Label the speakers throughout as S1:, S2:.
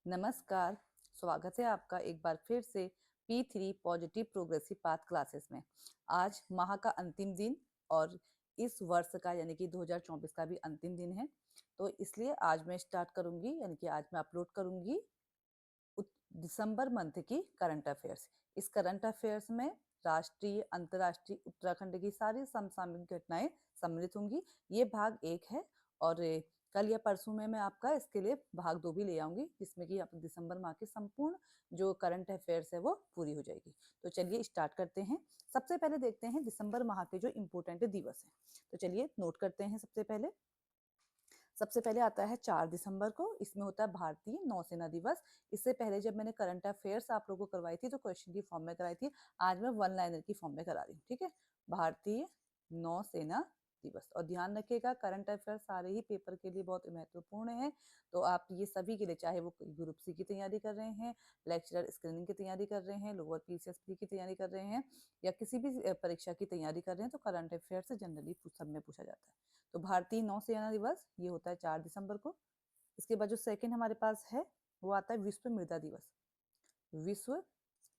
S1: नमस्कार, स्वागत है आपका एक बार फिर से P3 positive progressive path classes में। आज माह का अंतिम दिन और इस वर्ष का यानी कि 2024 का भी अंतिम दिन है, तो इसलिए आज मैं स्टार्ट करूंगी यानी कि आज मैं अपलोड करूंगी दिसंबर मंथ की करंट अफेयर्स। इस करंट अफेयर्स में राष्ट्रीय, अंतर्राष्ट्रीय, उत्तराखंड की सारी समसामयिक घटनाएं सम्मिलित होंगी। ये भाग 1 है और कल या परसों में मैं आपका इसके लिए भाग 2 भी ले आऊंगी, जिसमें कि आप दिसंबर माह की संपूर्ण जो करंट अफेयर्स है वो पूरी हो जाएगी। तो चलिए स्टार्ट करते हैं। सबसे पहले देखते हैं दिसंबर माह के जो इम्पोर्टेंट दिवस है, तो चलिए नोट करते हैं। सबसे पहले आता है 4 दिसंबर को, इसमें होता है भारतीय नौसेना दिवस। इससे पहले जब मैंने करंट अफेयर्स आप लोगों को करवाई थी तो क्वेश्चन की फॉर्म में कराई थी, आज मैं वन लाइनर की फॉर्म में करा रही हूँ। ठीक है, भारतीय नौसेना दिवस। और ध्यान रखिएगा करंट अफेयर सारे ही पेपर के लिए बहुत महत्वपूर्ण है, तो आप ये सभी के लिए, चाहे वो ग्रुप सी की तैयारी कर रहे हैं, लेक्चरर स्क्रीनिंग की तैयारी कर रहे हैं, लोअर पीसीएसपी की तैयारी कर रहे हैं या किसी भी परीक्षा की तैयारी कर रहे हैं, तो करंट अफेयर से जनरली सब में पूछा जाता है। तो भारतीय नौसेना दिवस ये होता है 4 दिसंबर को। इसके बाद जो सेकंड हमारे पास है वो आता है विश्व मृदा दिवस। विश्व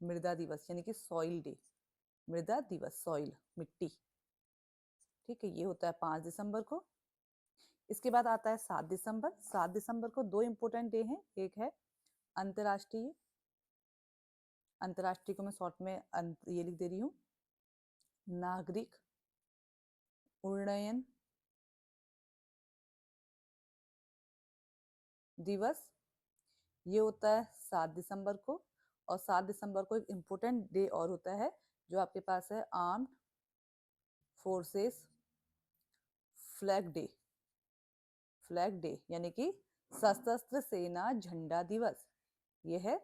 S1: मृदा दिवस यानी कि सॉइल डे, मृदा दिवस, सॉइल, मिट्टी। ठीक है, ये होता है 5 दिसंबर को। इसके बाद आता है 7 दिसंबर। 7 दिसंबर को दो इंपोर्टेंट डे हैं, एक है अंतर्राष्ट्रीय, अंतर्राष्ट्रीय को मैं शॉर्ट में ये लिख दे रही हूँ, नागरिक उड्डयन दिवस। ये होता है 7 दिसंबर को। और 7 दिसंबर को एक इम्पोर्टेंट डे और होता है जो आपके पास है, armed forces flag day. Flag day यानी कि सशस्त्र सेना झंडा दिवस, ये है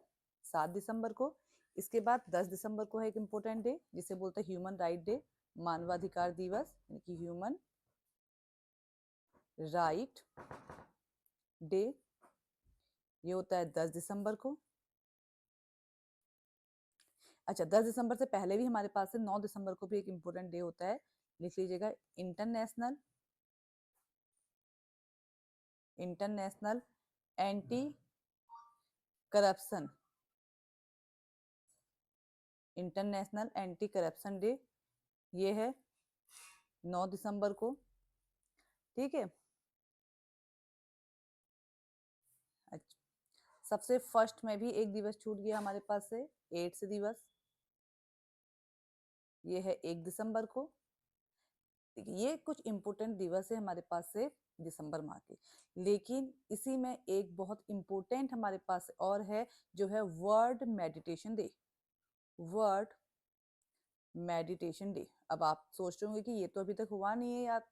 S1: 7 दिसंबर को। इसके बाद 10 दिसंबर को है एक इम्पोर्टेंट डे जिसे बोलते हैं ह्यूमन राइट डे, मानवाधिकार दिवस यानी कि ह्यूमन राइट डे। ये होता है 10 दिसंबर को। अच्छा, 10 दिसंबर से पहले भी हमारे पास है 9 दिसंबर को भी एक इम्पोर्टेंट डे होता है, लिख लीजिएगा, international international anti corruption, international anti corruption day. ये है 9 दिसंबर को। ठीक है, अच्छा, सबसे फर्स्ट में भी एक दिवस छूट गया हमारे पास से, एड्स दिवस। ये है 1 दिसंबर को। ये कुछ इंपोर्टेंट दिवस है हमारे पास से दिसंबर माह के। लेकिन इसी में एक बहुत इंपोर्टेंट हमारे पास और है, जो है world meditation day. World meditation day. अब आप सोच रहे होंगे कि ये तो अभी तक हुआ नहीं है यार,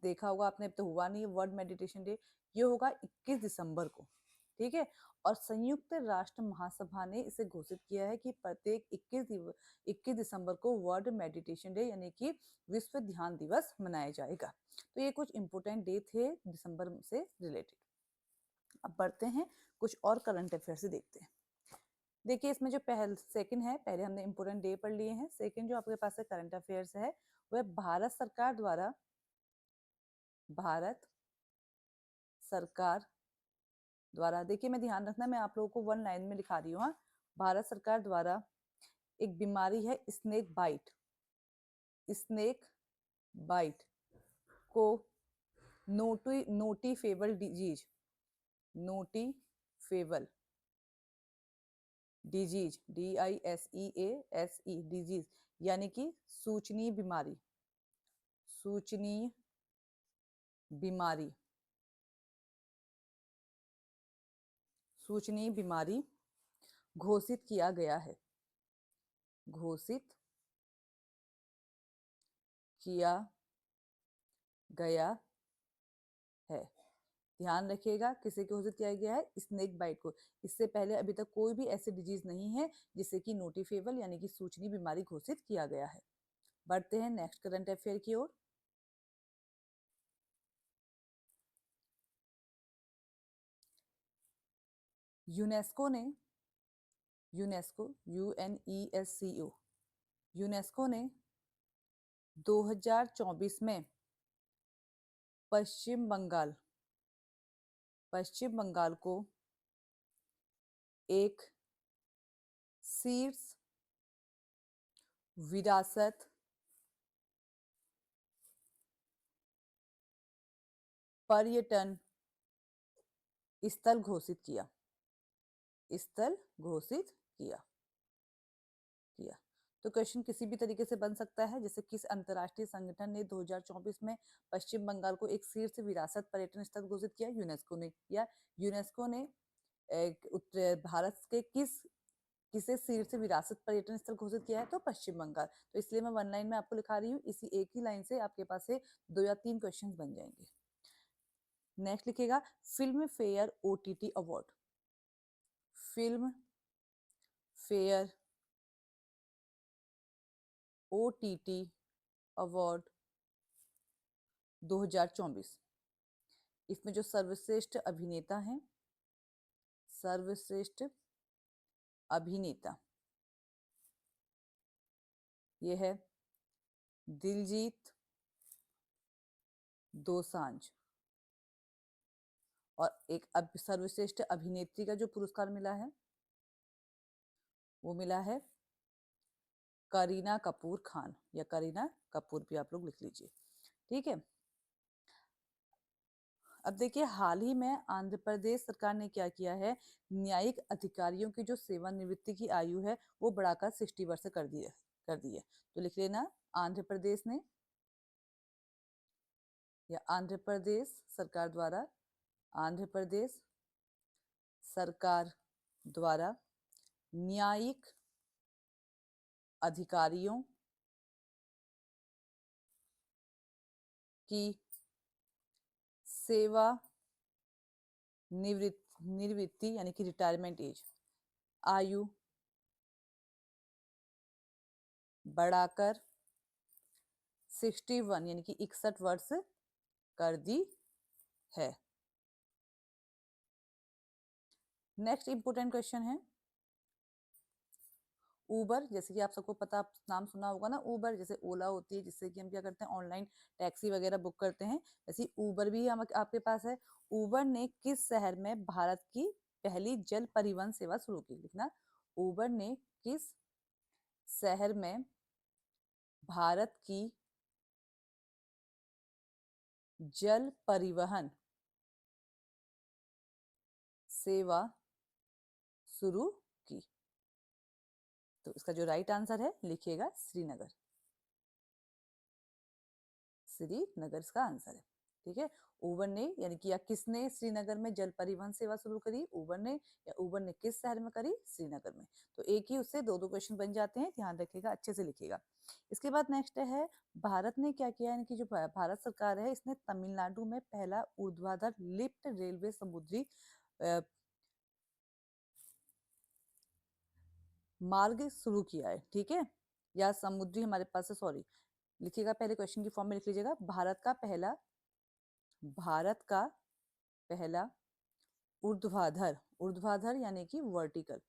S1: देखा होगा आपने, अब तो हुआ नहीं है वर्ल्ड मेडिटेशन डे। ये होगा 21 दिसंबर को। ठीक है, और संयुक्त राष्ट्र महासभा ने इसे घोषित किया है कि प्रत्येक 21 दिसंबर को वर्ल्ड मेडिटेशन डे यानी कि विश्व ध्यान दिवस मनाया जाएगा। तो ये कुछ इंपोर्टेंट डे थे दिसंबर से रिलेटेड। अब बढ़ते हैं कुछ और करंट अफेयर से देखते हैं। देखिए, इसमें जो सेकंड है, पहले हमने इंपोर्टेंट डे पढ़ लिए हैं, सेकंड जो आपके पास है करंट अफेयर्स है वह भारत सरकार द्वारा, देखिए मैं ध्यान रखना, मैं आप लोगों को वन लाइन में लिखा रही हूँ। भारत सरकार द्वारा एक बीमारी है स्नेक बाइट, स्नेक बाइट को नोटीफेबल डिजीज, नोटीफेबल डिजीज, DISEASE डिजीज यानी कि सूचनीय बीमारी, सूचनीय बीमारी, सूचनीय बीमारी घोषित किया गया है, घोषित किया गया है। ध्यान रखिएगा किसे घोषित किया गया है, स्नेक बाइट को। इससे पहले अभी तक कोई भी ऐसी डिजीज नहीं है जिसे कि नोटिफेबल यानी कि सूचनीय बीमारी घोषित किया गया है। बढ़ते हैं नेक्स्ट करंट अफेयर की ओर। यूनेस्को ने, यूनेस्को, UNESCO, यूनेस्को ने 2024 में पश्चिम बंगाल, पश्चिम बंगाल को एक शीर्ष विरासत पर्यटन स्थल घोषित किया, स्थल घोषित किया किया। तो क्वेश्चन किसी भी तरीके से बन सकता है, जैसे किस अंतरराष्ट्रीय संगठन ने 2024 में पश्चिम बंगाल को एक शीर्ष विरासत पर्यटन स्थल घोषित किया? यूनेस्को ने। या यूनेस्को ने भारत के किसे शीर्ष विरासत पर्यटन स्थल घोषित किया है? तो पश्चिम बंगाल। तो इसलिए मैं वन लाइन में आपको लिखा रही हूँ, इसी एक ही लाइन से आपके पास से 2 या 3 क्वेश्चन बन जाएंगे। नेक्स्ट लिखेगा film fair OTT award. Film fair OTT award 2024, इसमें जो सर्वश्रेष्ठ अभिनेता हैं, सर्वश्रेष्ठ अभिनेता, ये है दिलजीत दोसांझ। और एक सर्वश्रेष्ठ अभिनेत्री का जो पुरस्कार मिला है वो मिला है करीना कपूर खान, या करीना कपूर भी आप लोग लिख लीजिए, ठीक है। अब देखिए हाल ही में आंध्र प्रदेश सरकार ने क्या किया है, न्यायिक अधिकारियों की जो सेवानिवृत्ति की आयु है वो बढ़ाकर 60 वर्ष कर दी है। तो लिख लेना आंध्र प्रदेश ने, या आंध्र प्रदेश सरकार द्वारा, आंध्र प्रदेश सरकार द्वारा न्यायिक अधिकारियों की सेवा निवृत्ति यानी कि रिटायरमेंट एज, आयु बढ़ाकर 61 यानी कि 61 वर्ष कर दी है। नेक्स्ट इंपोर्टेंट क्वेश्चन है उबर। जैसे कि आप सबको पता, आप नाम सुना होगा ना उबर, जैसे ओला होती है जिससे कि हम क्या करते हैं ऑनलाइन टैक्सी वगैरह बुक करते हैं, वैसे उबर भी हम आपके पास है। उबर ने किस शहर में भारत की पहली जल परिवहन सेवा शुरू की? लिखना उबर ने किस शहर में भारत की जल परिवहन सेवा शुरू की? तो इसका जो राइट आंसर है लिखिएगा श्रीनगर, श्रीनगर इसका आंसर है, ठीक है। उबर ने यानी कि या किसने श्रीनगर में जल परिवहन सेवा शुरू करी? उबर ने। या उबर ने किस शहर में करी? श्रीनगर में। तो एक ही उससे दो क्वेश्चन बन जाते हैं, ध्यान रखिएगा, अच्छे से लिखिएगा। इसके बाद नेक्स्ट है भारत ने क्या किया, यानी कि जो भारत सरकार है इसने तमिलनाडु में पहला ऊर्ध्वाधर लिफ्ट रेलवे समुद्री मार्ग शुरू किया है, ठीक है। या समुद्री हमारे पास है, सॉरी, लिखिएगा पहले क्वेश्चन की फॉर्म में लिख लीजिएगा। भारत का पहला ऊर्ध्वाधर, ऊर्ध्वाधर यानी कि वर्टिकल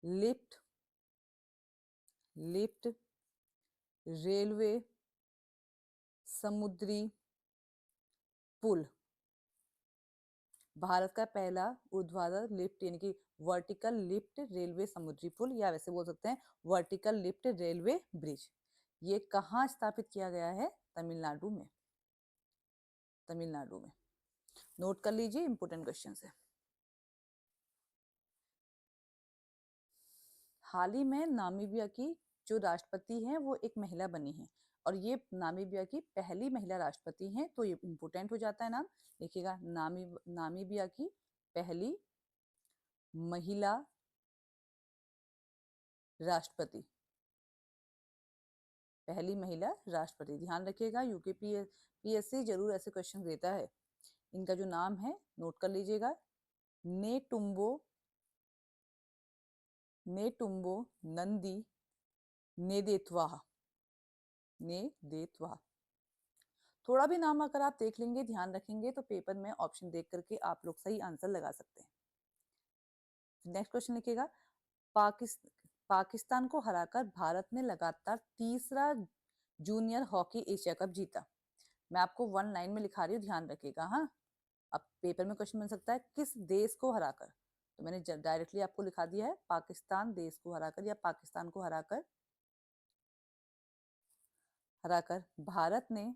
S1: लिफ्ट रेलवे समुद्री पुल, भारत का पहला ऊर्ध्वाधर लिफ्ट यानी कि वर्टिकल लिफ्ट रेलवे समुद्री पुल, या वैसे बोल सकते हैं वर्टिकल लिफ्ट रेलवे ब्रिज, ये कहाँ स्थापित किया गया है? तमिलनाडु में, तमिलनाडु में। नोट कर लीजिए, इंपोर्टेंट क्वेश्चन है। हाल ही में नामीबिया की जो राष्ट्रपति हैं वो एक महिला बनी है, और ये नामीबिया की पहली महिला राष्ट्रपति हैं, तो ये इंपोर्टेंट हो जाता है नाम। देखिएगा नामीबिया की पहली महिला राष्ट्रपति, पहली महिला राष्ट्रपति, ध्यान रखिएगा। यूके पीएससी जरूर ऐसे क्वेश्चन देता है। इनका जो नाम है नोट कर लीजिएगा, नेटुम्बो नंदी नेदेत्वा। थोड़ा भी नाम अगर आप देख लेंगे, ध्यान रखेंगे, तो पेपर में ऑप्शन देख करके आप लोग सही आंसर लगा सकते हैं। नेक्स्ट क्वेश्चन लिखिएगा, पाकिस्तान को हराकर भारत ने लगातार तीसरा जूनियर हॉकी एशिया कप जीता। मैं आपको वन लाइन में लिखा रही हूँ, ध्यान रखिएगा। हाँ, अब पेपर में क्वेश्चन बन सकता है किस देश को हराकर, तो मैंने डायरेक्टली आपको लिखा दिया है पाकिस्तान देश को हराकर या पाकिस्तान को हराकर भारत ने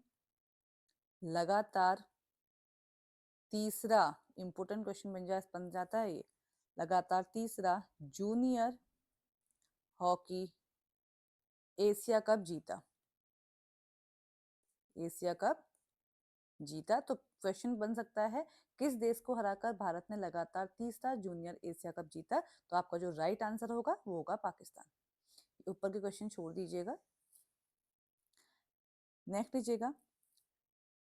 S1: लगातार तीसरा, इंपोर्टेंट क्वेश्चन बन जाता है ये, लगातार तीसरा जूनियर हॉकी एशिया कप जीता। एशिया कप जीता, तो क्वेश्चन बन सकता है किस देश को हराकर भारत ने लगातार तीसरा जूनियर एशिया कप जीता, तो आपका जो राइट आंसर होगा वो होगा पाकिस्तान। ऊपर के क्वेश्चन छोड़ दीजिएगा। नेक्स्ट लीजिएगा,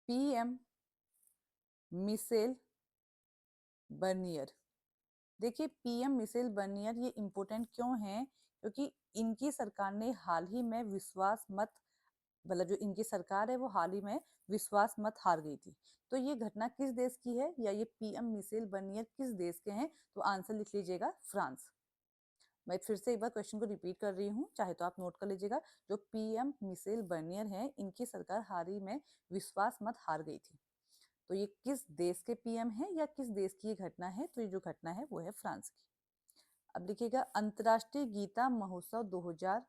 S1: पीएम मिशेल बर्नियर। देखिए पीएम मिशेल बर्नियर ये इंपॉर्टेंट क्यों है, क्योंकि इनकी सरकार ने हाल ही में विश्वास मत, मतलब जो इनकी सरकार है वो हाल ही में विश्वास मत हार गई थी। तो ये घटना किस देश की है या ये पीएम मिशेल बर्नियर किस देश के हैं, तो आंसर लिख लीजिएगा फ्रांस। मैं फिर से एक बार क्वेश्चन को रिपीट कर रही हूँ, चाहे तो आप नोट कर लीजिएगा। जो पीएम मिशेल बर्नियर है इनकी सरकार हाल ही में विश्वास मत हार गई थी, तो ये किस देश के पीएम है या किस देश की ये घटना है, तो ये जो घटना है वो है फ्रांस की। अब देखिएगा, अंतर्राष्ट्रीय गीता महोत्सव 2000,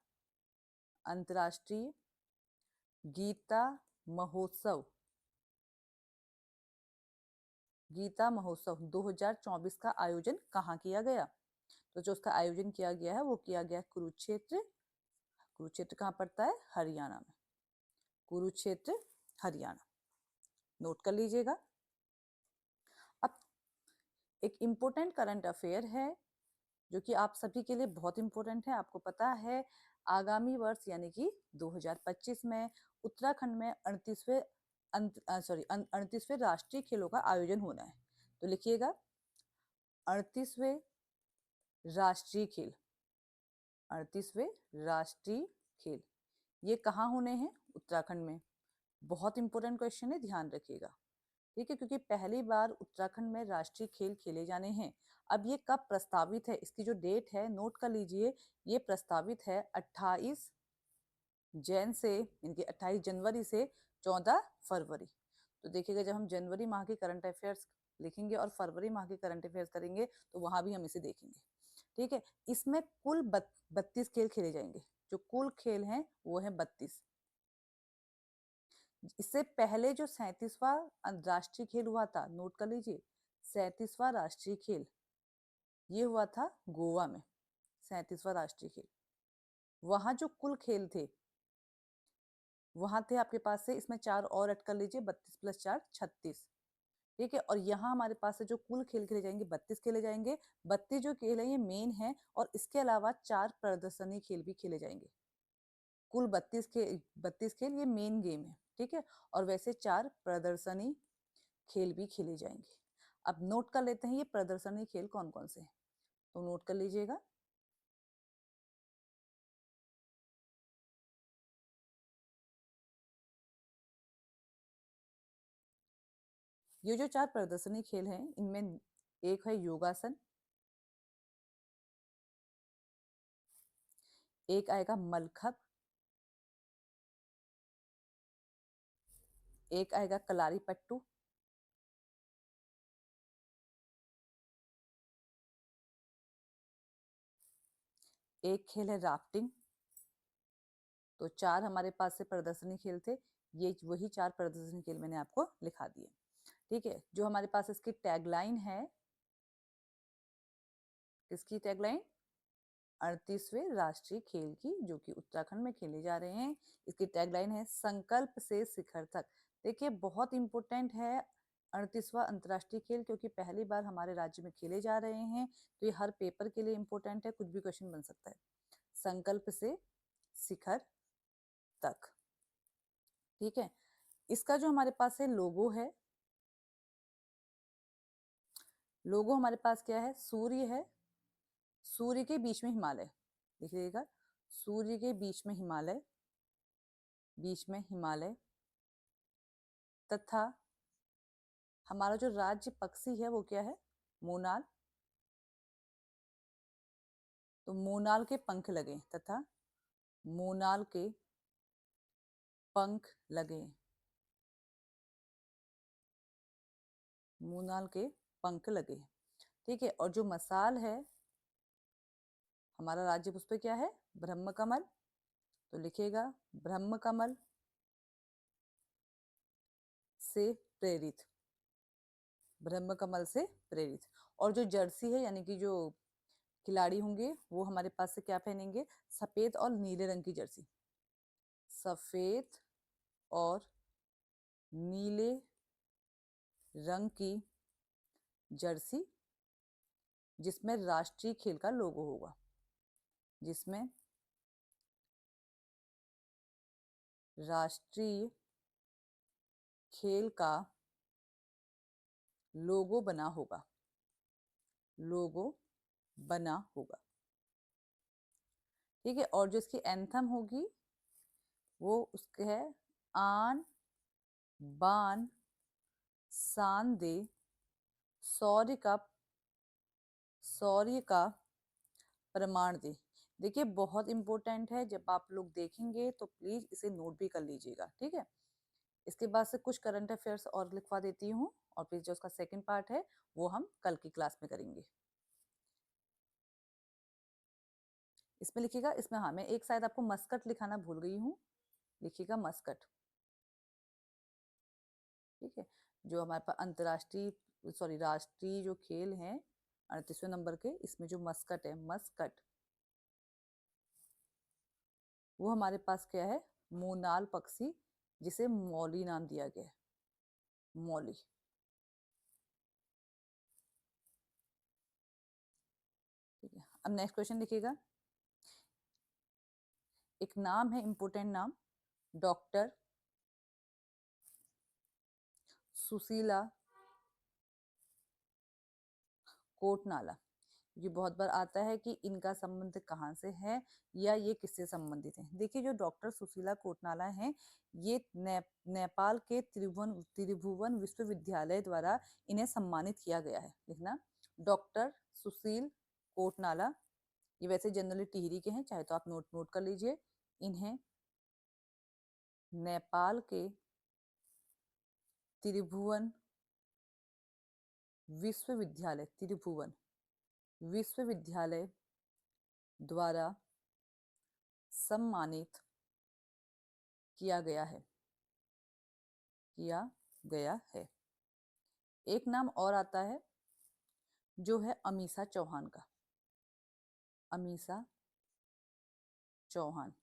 S1: अंतर्राष्ट्रीय गीता महोत्सव 2024 का आयोजन कहाँ किया गया, तो जो उसका आयोजन किया गया है वो किया गया कुरुक्षेत्र। कुरुक्षेत्र कहाँ पड़ता है, हरियाणा में, कुरुक्षेत्र हरियाणा, नोट कर लीजिएगा। अब एक इम्पोर्टेंट करंट अफेयर है जो कि आप सभी के लिए बहुत इंपॉर्टेंट है। आपको पता है आगामी वर्ष यानी कि 2025 में उत्तराखंड में 38वें राष्ट्रीय खेलों का आयोजन होना है, तो लिखिएगा 38वें राष्ट्रीय खेल, 38वें राष्ट्रीय खेल ये कहाँ होने हैं, उत्तराखंड में। बहुत इंपॉर्टेंट क्वेश्चन है, ध्यान रखिएगा, ठीक है, क्योंकि पहली बार उत्तराखंड में राष्ट्रीय खेल खेले जाने हैं। अब ये कब प्रस्तावित है, इसकी जो डेट है नोट कर लीजिए, ये प्रस्तावित है 28 जैन से, इनकी 28 जनवरी से 14 फरवरी। तो देखिएगा जब हम जनवरी माह के करंट अफेयर्स लिखेंगे और फरवरी माह के करंट अफेयर्स करेंगे तो वहां भी हम इसे देखेंगे, ठीक है। इसमें कुल 32 खेल खेले जाएंगे, जो कुल खेल हैं वो है 32। इससे पहले जो 37वां राष्ट्रीय खेल हुआ था, नोट कर लीजिए 37वां राष्ट्रीय खेल ये हुआ था गोवा में, 37वां राष्ट्रीय खेल। वहां जो कुल खेल थे वहां थे आपके पास से, इसमें 4 और ऐड कर लीजिए, 32 + 4 36, ठीक है। और यहाँ हमारे पास से जो कुल खेल खेले जाएंगे 32 खेले जाएंगे। 32 जो खेल है ये मेन है, और इसके अलावा 4 प्रदर्शनी खेल भी खेले जाएंगे। कुल 32 खेल ये मेन गेम है, ठीक है, और वैसे 4 प्रदर्शनी खेल भी खेले जाएंगे। अब नोट कर लेते हैं ये प्रदर्शनी खेल कौन कौन से हैं, तो नोट कर लीजिएगा। ये जो 4 प्रदर्शनी खेल हैं इनमें एक है योगासन, एक आएगा मलखप, एक आएगा कलारी पट्टू, एक खेल है राफ्टिंग। तो 4 हमारे पास से प्रदर्शनी खेल थे, ये वही 4 प्रदर्शनी खेल मैंने आपको लिखा दिए, ठीक है। जो हमारे पास इसकी टैगलाइन है, किसकी टैगलाइन, 38वें राष्ट्रीय खेल की, जो कि उत्तराखंड में खेले जा रहे हैं। इसकी टैगलाइन है संकल्प से शिखर तक। देखिए बहुत इंपॉर्टेंट है 38वां अंतर्राष्ट्रीय खेल, क्योंकि पहली बार हमारे राज्य में खेले जा रहे हैं, तो ये हर पेपर के लिए इंपॉर्टेंट है, कुछ भी क्वेश्चन बन सकता है। संकल्प से शिखर तक, ठीक है। इसका जो हमारे पास है लोगो है, लोगो हमारे पास क्या है, सूर्य है, सूर्य के बीच में हिमालय, देखिएगा सूर्य के बीच में हिमालय, बीच में हिमालय, तथा हमारा जो राज्य पक्षी है वो क्या है, मोनाल, तो मोनाल के पंख लगे, तथा मोनाल के पंख लगे। मूनाल के पंख लगे हैं। ठीक है, और जो मसाल है, हमारा राज्य पुष्प क्या है? ब्रह्म कमल। तो लिखिएगा ब्रह्म कमल से प्रेरित, ब्रह्म कमल से प्रेरित। और जो जर्सी है, यानी कि जो खिलाड़ी होंगे, वो हमारे पास से क्या पहनेंगे? सफेद और नीले रंग की जर्सी, सफेद और नीले रंग की जर्सी, जिसमें राष्ट्रीय खेल का लोगो होगा, जिसमें राष्ट्रीय खेल का लोगो बना होगा, लोगो बना होगा। ठीक है, और जो इसकी एंथम होगी वो उसके है आन बान शान दे, शौर्य का, शौर्य का प्रमाण दे। देखिए बहुत इंपॉर्टेंट है, जब आप लोग देखेंगे तो प्लीज इसे नोट भी कर लीजिएगा। ठीक है, इसके बाद से कुछ करंट अफेयर्स और लिखवा देती हूँ, और फिर जो उसका सेकंड पार्ट है वो हम कल की क्लास में करेंगे। इसमें लिखिएगा, इसमें हाँ मैं एक शायद आपको मस्कट लिखाना भूल गई हूँ, लिखिएगा मस्कट। ठीक है, जो हमारे पास अंतरराष्ट्रीय सॉरी राष्ट्रीय जो खेल हैं 38वें नंबर के, इसमें जो मस्कट है, मस्कट, वो हमारे पास क्या है? मोनाल पक्षी, जिसे मौली नाम दिया गया है, मौली। ठीक है, अब नेक्स्ट क्वेश्चन लिखिएगा। एक नाम है, इंपोर्टेंट नाम, डॉक्टर सुशीला कोटनाला। ये बहुत बार आता है कि इनका संबंध कहाँ से है या ये किससे संबंधित है। देखिए जो डॉक्टर सुशीला कोटनाला हैं, ये नेपाल के त्रिभुवन विश्वविद्यालय द्वारा इन्हें सम्मानित किया गया है। लिखना डॉक्टर सुशील कोटनाला, ये वैसे जनरली टिहरी के हैं, चाहे तो आप नोट कर लीजिए। इन्हें नेपाल के त्रिभुवन विश्वविद्यालय, त्रिभुवन विश्वविद्यालय द्वारा सम्मानित किया गया है, किया गया है। एक नाम और आता है जो है अमीषा चौहान का, अमीषा चौहान,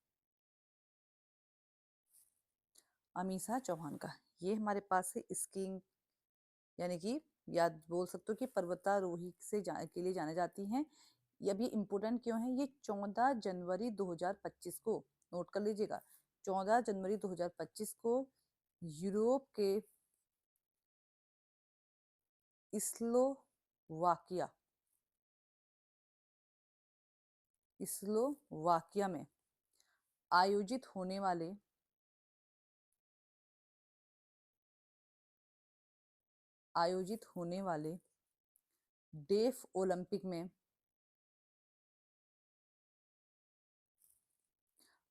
S1: अमीषा चौहान का। ये हमारे पास है स्कीइंग, यानी कि याद बोल सकते हो कि पर्वतारोही के लिए जाने जाती हैं। ये अभी इम्पोर्टेंट क्यों है? ये 14 जनवरी 2025 को, नोट कर लीजिएगा, 14 जनवरी 2025 को यूरोप के स्लोवाकिया, स्लोवाकिया में आयोजित होने वाले डेफ ओलंपिक में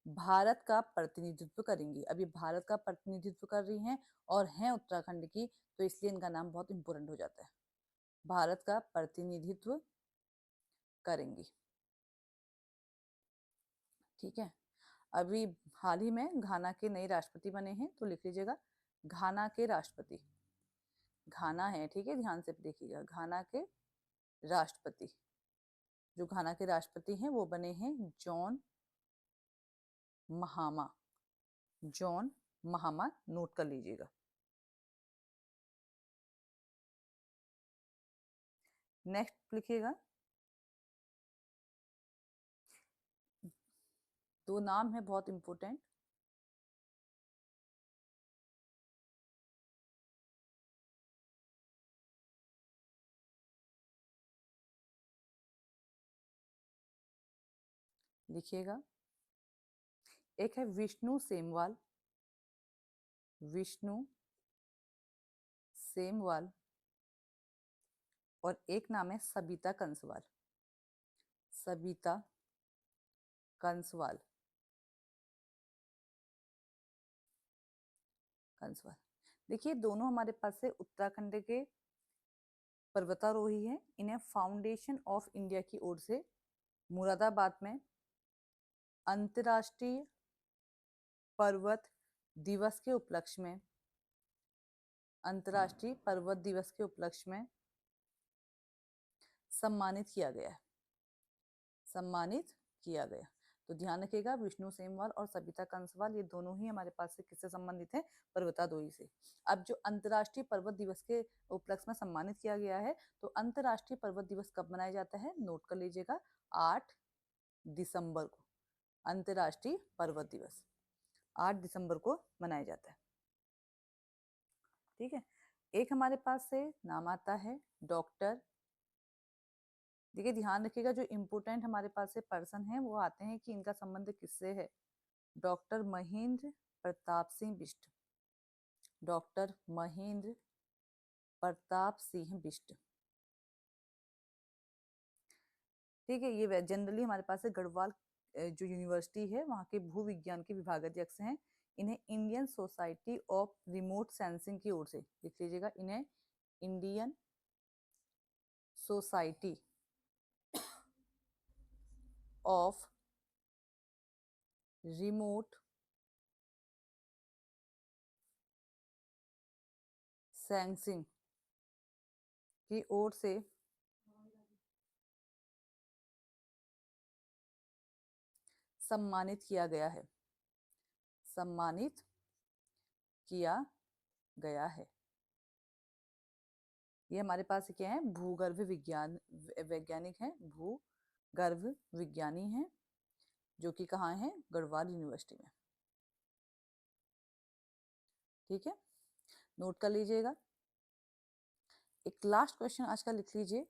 S1: भारत का प्रतिनिधित्व करेंगी। अभी भारत का प्रतिनिधित्व कर रही हैं और हैं उत्तराखंड की, तो इसलिए इनका नाम बहुत इंपॉर्टेंट हो जाता है। भारत का प्रतिनिधित्व करेंगी। ठीक है, अभी हाल ही में घाना के नए राष्ट्रपति बने हैं, तो लिख लीजिएगा घाना के राष्ट्रपति, घाना है, ठीक है, ध्यान से देखिएगा, घाना के राष्ट्रपति, जो घाना के राष्ट्रपति हैं वो बने हैं जॉन महामा, जॉन महामा, नोट कर लीजिएगा। नेक्स्ट लिखिएगा, दो नाम है बहुत इंपॉर्टेंट, लिखिएगा। एक है विष्णु सेमवाल, विष्णु सेमवाल, और एक नाम है सबिता कंसवाल, सबिता कंसवाल, कंसवाल। देखिए दोनों हमारे पास से उत्तराखंड के पर्वतारोही हैं। इन्हें फाउंडेशन ऑफ इंडिया की ओर से मुरादाबाद में अंतर्राष्ट्रीय पर्वत दिवस के उपलक्ष्य में सम्मानित किया गया। तो ध्यान रखिएगा, विष्णु सेमवाल और सबिता कंसवाल ये दोनों ही हमारे पास से किससे संबंधित हैं? पर्वतारोही से। अब जो अंतर्राष्ट्रीय पर्वत दिवस के उपलक्ष्य में सम्मानित किया गया है, तो अंतर्राष्ट्रीय पर्वत दिवस कब मनाया जाता है? नोट कर लीजिएगा, 8 दिसंबर को अंतर्राष्ट्रीय पर्वत दिवस 8 दिसंबर को मनाया जाता है। ठीक है। एक हमारे पास से नाम आता है डॉक्टर, देखिए ध्यान रखिएगा, जो इम्पोर्टेंट हमारे पास से पर्सन है वो आते हैं कि इनका संबंध किससे है। डॉक्टर महेंद्र प्रताप सिंह बिष्ट। डॉक्टर महेंद्र प्रताप सिंह बिष्ट। ठीक है। ये जनरली हमारे पास है गढ़वाल जो यूनिवर्सिटी है वहाँ के भूविज्ञान के विभागाध्यक्ष हैं। इन्हें Indian society of remote sensing की ओर से, लिख लीजिएगा, इन्हें Indian society of remote sensing की ओर से सम्मानित किया गया है। सम्मानित किया गया है। ये हमारे पास क्या है? भूगर्भ विज्ञान वैज्ञानिक हैं, भूगर्भ विज्ञानी हैं, जो कि कहाँ है? गढ़वाल यूनिवर्सिटी में। ठीक है, नोट कर लीजिएगा। एक लास्ट क्वेश्चन आज का लिख लीजिए।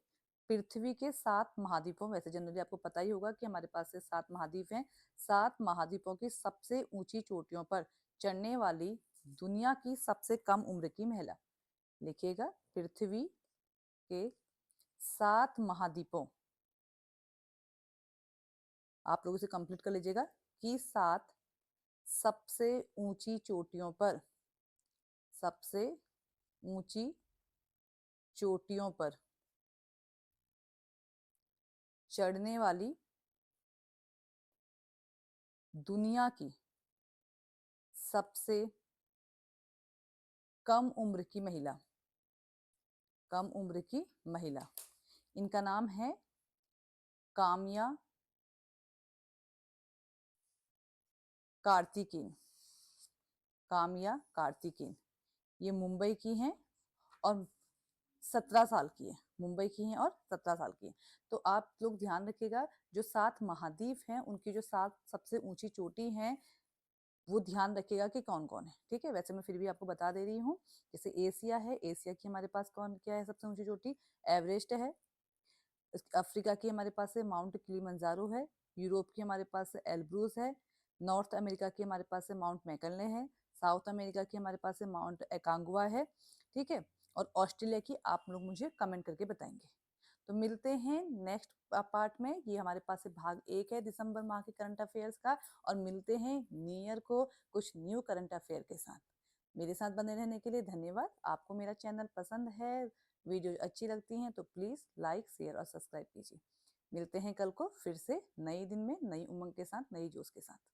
S1: पृथ्वी के 7 महाद्वीपों, वैसे जनरली आपको पता ही होगा कि हमारे पास से 7 महाद्वीप हैं। 7 महाद्वीपों की सबसे ऊंची चोटियों पर चढ़ने वाली दुनिया की सबसे कम उम्र की महिला। लिखिएगा, पृथ्वी के 7 महाद्वीपों, आप लोगों से कंप्लीट कर लीजिएगा, कि 7 सबसे ऊंची चोटियों पर, सबसे ऊंची चोटियों पर चढ़ने वाली दुनिया की सबसे कम उम्र की महिला। कम उम्र की महिला, इनका नाम है काम्या कार्तिकेयन। काम्या कार्तिकेयन, ये मुंबई की हैं और 17 साल की है। मुंबई की हैं और 17 साल की है। तो आप लोग ध्यान रखिएगा, जो 7 महाद्वीप हैं उनकी जो 7 सबसे ऊंची चोटी हैं वो ध्यान रखिएगा कि कौन कौन है। ठीक है, वैसे मैं फिर भी आपको बता दे रही हूँ। जैसे एशिया है, एशिया की हमारे पास कौन क्या है? सबसे ऊंची चोटी एवरेस्ट है। अफ्रीका की हमारे पास है माउंट किलिमंजारो है। यूरोप की हमारे पास है एल्ब्रूस है। नॉर्थ अमेरिका की हमारे पास है माउंट मैकनले है। साउथ अमेरिका की हमारे पास है माउंट एकांगुआ है। ठीक है, और ऑस्ट्रेलिया की आप लोग मुझे कमेंट करके बताएंगे। तो मिलते हैं नेक्स्ट पार्ट में। ये हमारे पास भाग 1 है दिसंबर माह के करंट अफेयर्स का, और मिलते हैं न्यू ईयर को कुछ न्यू करंट अफेयर के साथ। मेरे साथ बने रहने के लिए धन्यवाद। आपको मेरा चैनल पसंद है, वीडियो अच्छी लगती हैं तो प्लीज लाइक, शेयर और सब्सक्राइब कीजिए। मिलते हैं कल को फिर से नए दिन में, नई उमंग के साथ, नई जोश के साथ।